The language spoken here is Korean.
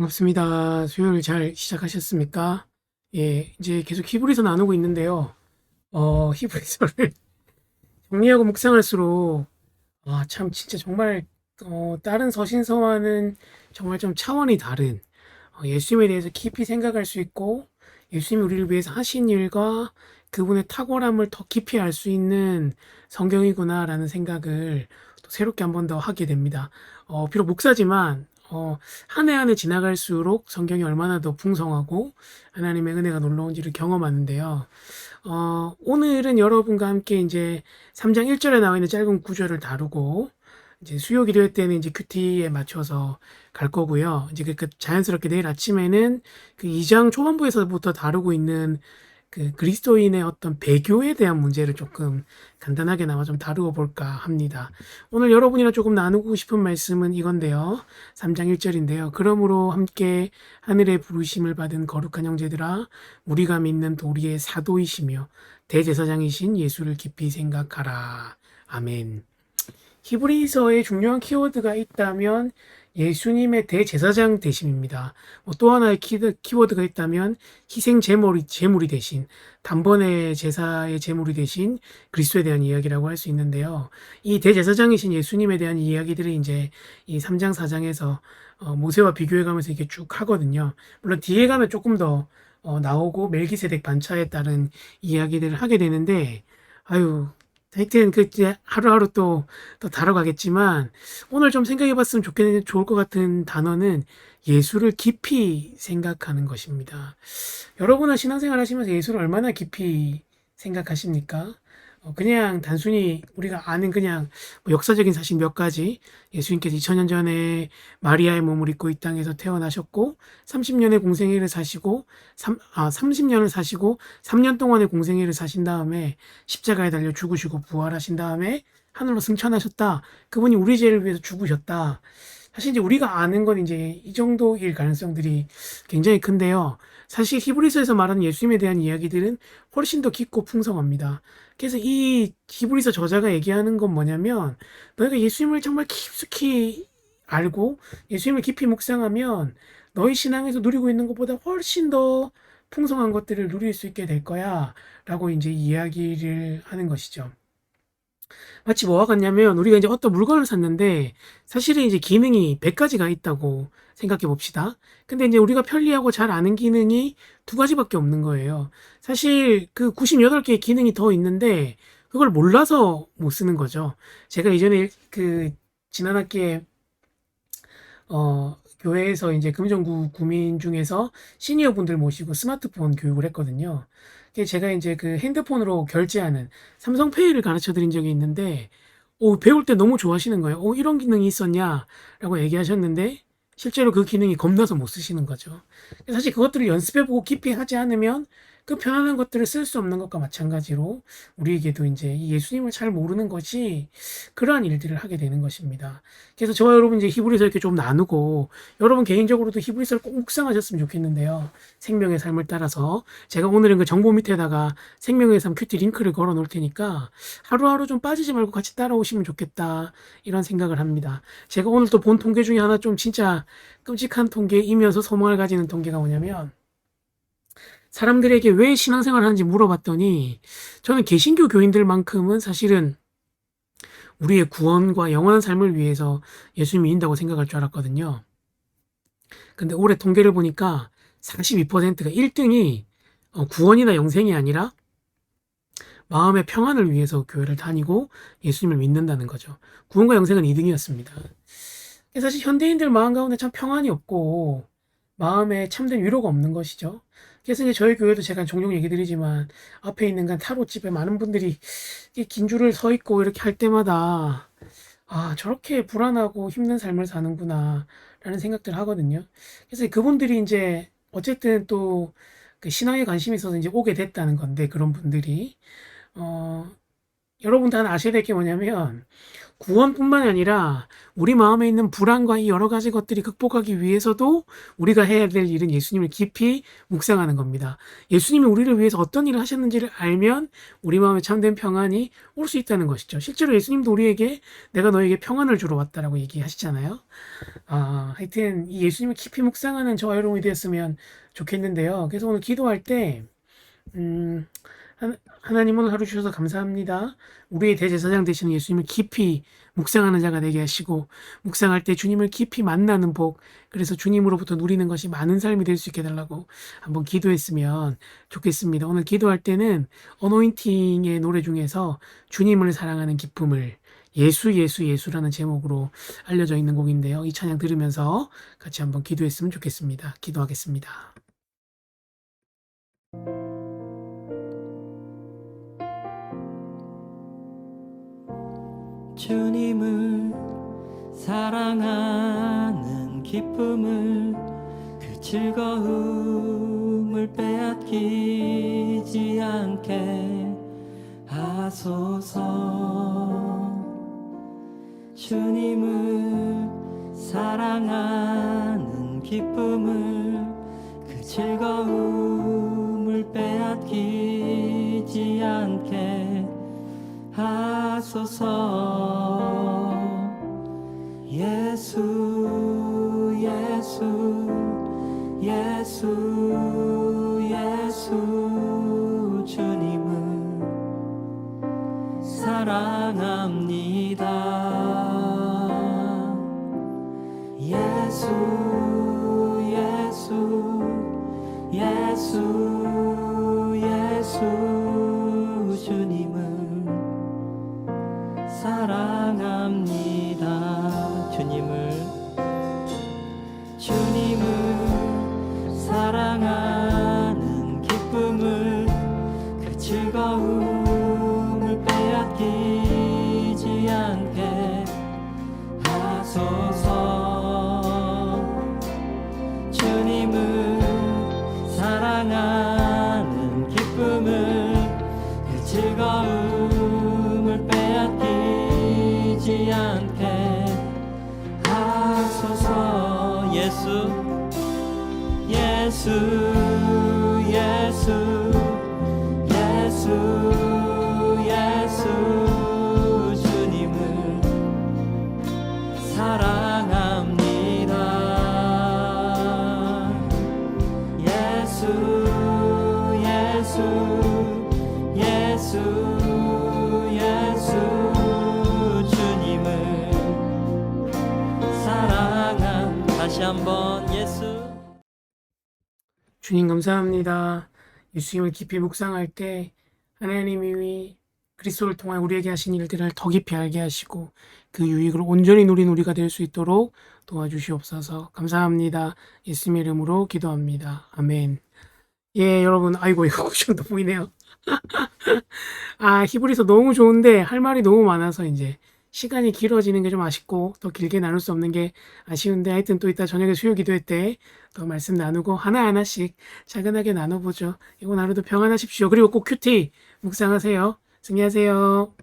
반갑습니다. 수요일 잘 시작하셨습니까? 예, 이제 계속 히브리서 나누고 있는데요. 히브리서를 정리하고 묵상할수록, 참, 진짜 정말, 다른 서신서와는 정말 좀 차원이 다른, 예수님에 대해서 깊이 생각할 수 있고, 예수님이 우리를 위해서 하신 일과 그분의 탁월함을 더 깊이 알 수 있는 성경이구나라는 생각을 또 새롭게 한 번 더 하게 됩니다. 비록 목사지만, 한 해 한 해 지나갈수록 성경이 얼마나 더 풍성하고 하나님의 은혜가 놀라운지를 경험하는데요. 오늘은 여러분과 함께 이제 3장 1절에 나와 있는 짧은 구절을 다루고 이제 수요 기도회 때는 이제 큐티에 맞춰서 갈 거고요. 이제 그 자연스럽게 내일 아침에는 그 2장 초반부에서부터 다루고 있는 그 그리스도인의 어떤 배교에 대한 문제를 조금 간단하게나마 좀 다루어 볼까 합니다. 오늘 여러분이랑 조금 나누고 싶은 말씀은 이건데요. 3장 1절인데요. 그러므로 함께 하늘의 부르심을 받은 거룩한 형제들아, 우리가 믿는 도리의 사도이시며 대제사장이신 예수를 깊이 생각하라. 아멘. 히브리서에 중요한 키워드가 있다면 예수님의 대제사장 되심입니다. 또 하나의 키워드가 있다면 희생 제물이 되신, 단번에 제사의 제물이 되신 그리스도에 대한 이야기라고 할 수 있는데요. 이 대제사장이신 예수님에 대한 이야기들을 이제 이 3장 4장에서 모세와 비교해 가면서 이렇게 쭉 하거든요. 물론 뒤에 가면 조금 더 나오고 멜기세덱 반차에 따른 이야기들을 하게 되는데, 아유, 하여튼 그 이제 하루하루 또 다뤄가겠지만 오늘 좀 생각해 봤으면 좋을 것 같은 단어는 예수를 깊이 생각하는 것입니다. 여러분은 신앙생활 하시면서 예수를 얼마나 깊이 생각하십니까? 그냥 단순히 우리가 아는 그냥 뭐 역사적인 사실 몇 가지, 예수님께서 2000년 전에 마리아의 몸을 입고 이 땅에서 태어나셨고 30년의 공생애를 사시고 30년을 사시고 3년 동안의 공생애를 사신 다음에 십자가에 달려 죽으시고 부활하신 다음에 하늘로 승천하셨다. 그분이 우리 죄를 위해서 죽으셨다. 사실 이제 우리가 아는 건 이제 이 정도일 가능성들이 굉장히 큰데요. 사실 히브리서에서 말하는 예수님에 대한 이야기들은 훨씬 더 깊고 풍성합니다. 그래서 이 히브리서 저자가 얘기하는 건 뭐냐면, 너희가 예수님을 정말 깊숙이 알고 예수님을 깊이 묵상하면 너희 신앙에서 누리고 있는 것보다 훨씬 더 풍성한 것들을 누릴 수 있게 될 거야 라고 이제 이야기를 하는 것이죠. 마치 뭐와 같냐면 우리가 이제 어떤 물건을 샀는데 사실은 이제 기능이 100가지가 있다고 생각해 봅시다. 근데 이제 우리가 편리하고 잘 아는 기능이 두 가지밖에 없는 거예요. 사실 그 98개의 기능이 더 있는데 그걸 몰라서 못 쓰는 거죠. 제가 이전에 그 지난 학기에 교회에서 이제 금정구 구민 중에서 시니어 분들 모시고 스마트폰 교육을 했거든요. 제가 이제 그 핸드폰으로 결제하는 삼성페이를 가르쳐 드린 적이 있는데, 배울 때 너무 좋아하시는 거예요. 이런 기능이 있었냐? 라고 얘기하셨는데, 실제로 그 기능이 겁나서 못 쓰시는 거죠. 사실 그것들을 연습해보고 깊이 하지 않으면 그 편안한 것들을 쓸 수 없는 것과 마찬가지로 우리에게도 이제 이 예수님을 잘 모르는 것이 그러한 일들을 하게 되는 것입니다. 그래서 저와 여러분 이제 히브리서 이렇게 좀 나누고 여러분 개인적으로도 히브리서를 꼭 묵상하셨으면 좋겠는데요. 생명의 삶을 따라서 제가 오늘은 그 정보 밑에다가 생명의 삶 큐티 링크를 걸어 놓을 테니까 하루하루 좀 빠지지 말고 같이 따라오시면 좋겠다 이런 생각을 합니다. 제가 오늘 또 본 통계 중에 하나 좀 진짜 끔찍한 통계이면서 소망을 가지는 통계가 뭐냐면 사람들에게 왜 신앙생활을 하는지 물어봤더니 저는 개신교 교인들만큼은 사실은 우리의 구원과 영원한 삶을 위해서 예수님이 인다고 생각할 줄 알았거든요. 근데 올해 통계를 보니까 42%가 1등이 구원이나 영생이 아니라 마음의 평안을 위해서 교회를 다니고 예수님을 믿는다는 거죠. 구원과 영생은 2등이었습니다. 사실 현대인들 마음 가운데 참 평안이 없고 마음에 참된 위로가 없는 것이죠. 그래서 이제 저희 교회도 제가 종종 얘기 드리지만 앞에 있는 간 타로집에 많은 분들이 긴 줄을 서 있고 이렇게 할 때마다 저렇게 불안하고 힘든 삶을 사는구나 라는 생각들을 하거든요. 그래서 그분들이 이제 어쨌든 또 그 신앙에 관심이 있어서 이제 오게 됐다는 건데 그런 분들이 어 여러분 다 아셔야 될 게 뭐냐면 구원뿐만 아니라 우리 마음에 있는 불안과 이 여러 가지 것들이 극복하기 위해서도 우리가 해야 될 일은 예수님을 깊이 묵상하는 겁니다. 예수님이 우리를 위해서 어떤 일을 하셨는지를 알면 우리 마음에 참된 평안이 올 수 있다는 것이죠. 실제로 예수님도 우리에게 내가 너에게 평안을 주러 왔다라고 얘기하시잖아요. 하여튼 이 예수님을 깊이 묵상하는 저와 여러분이 되었으면 좋겠는데요. 그래서 오늘 기도할 때 음, 하나님 오늘 하루 주셔서 감사합니다. 우리의 대제사장 되시는 예수님을 깊이 묵상하는 자가 되게 하시고, 묵상할 때 주님을 깊이 만나는 복, 그래서 주님으로부터 누리는 것이 많은 삶이 될 수 있게 해달라고 한번 기도했으면 좋겠습니다. 오늘 기도할 때는 어노인팅의 노래 중에서 주님을 사랑하는 기쁨을 예수 예수 예수라는 제목으로 알려져 있는 곡인데요. 이 찬양 들으면서 같이 한번 기도했으면 좋겠습니다. 기도하겠습니다. 주님을 사랑하는 기쁨을 그 즐거움을 빼앗기지 않게 하소서. 주님을 사랑하는 기쁨을 그 즐거움을 빼앗기지 않게 하소서. 예수 예수 예수 예수 주님을 사랑합니다. 예수 예수 예수 예수 주님을 사랑합니다. 주님을 사랑하는 기쁨을 그 즐거움을 빼앗기지 않게 하소서. 주님을 사랑하는 기쁨을 그 즐거움을 빼앗기지 않게 하소서. 예수 예수 예수 예수 예수 주님을 사랑합니다. 예수 예수 예수 예수 주님을 사랑함. 다시 한번 예수. 주님 감사합니다. 예수님을 깊이 묵상할 때 하나님이 그리스도를 통한 우리에게 하신 일들을 더 깊이 알게 하시고 그 유익을 온전히 누린 우리가 될 수 있도록 도와주시옵소서. 감사합니다. 예수님의 이름으로 기도합니다. 아멘. 예, 여러분, 아이고 이거 쿠션도 보이네요. 히브리서 너무 좋은데 할 말이 너무 많아서 이제 시간이 길어지는 게 좀 아쉽고 더 길게 나눌 수 없는 게 아쉬운데, 하여튼 또 이따 저녁에 수요 기도회 때 또 말씀 나누고 하나하나씩 차근하게 나눠보죠. 이번 하루도 평안하십시오. 그리고 꼭 큐티 묵상하세요. 승리하세요.